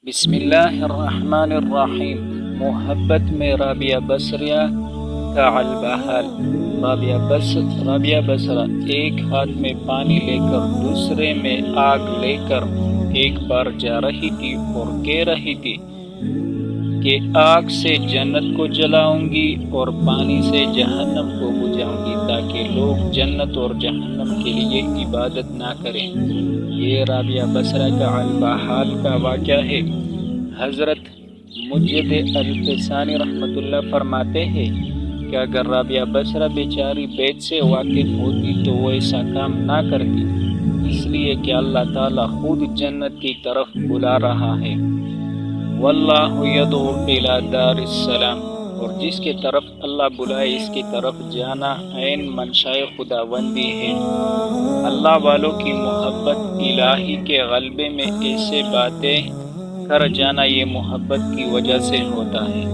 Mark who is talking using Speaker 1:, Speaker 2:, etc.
Speaker 1: بسم اللہ الرحمن الرحیم۔ محبت میں رابعہ بصریہ کا البحال۔ رابعہ بصرہ ایک ہاتھ میں پانی لے کر دوسرے میں آگ لے کر ایک بار جا رہی تھی اور کہہ رہی تھی کہ آگ سے جنت کو جلاؤں گی اور پانی سے جہنم کو بجھاؤں گی تاکہ لوگ جنت اور جہنم کے لیے عبادت نہ کریں۔ یہ رابعہ بصرہ کا البحال کا واقعہ ہے۔ حضرت مجد الفسانی رحمۃ اللہ فرماتے ہیں کہ اگر رابعہ بصرہ بیچاری بیت سے واقف ہوتی تو وہ ایسا کام نہ کرتی، اس لیے کہ اللہ تعالیٰ خود جنت کی طرف بلا رہا ہے۔ واللہ یدعو الی دار السلام، اور جس کی طرف اللہ بلائے اس کی طرف جانا عین منشائے خداوندی ہے۔ اللہ والوں کی محبت الہی کے غلبے میں ایسے باتیں کر جانا یہ محبت کی وجہ سے ہوتا ہے۔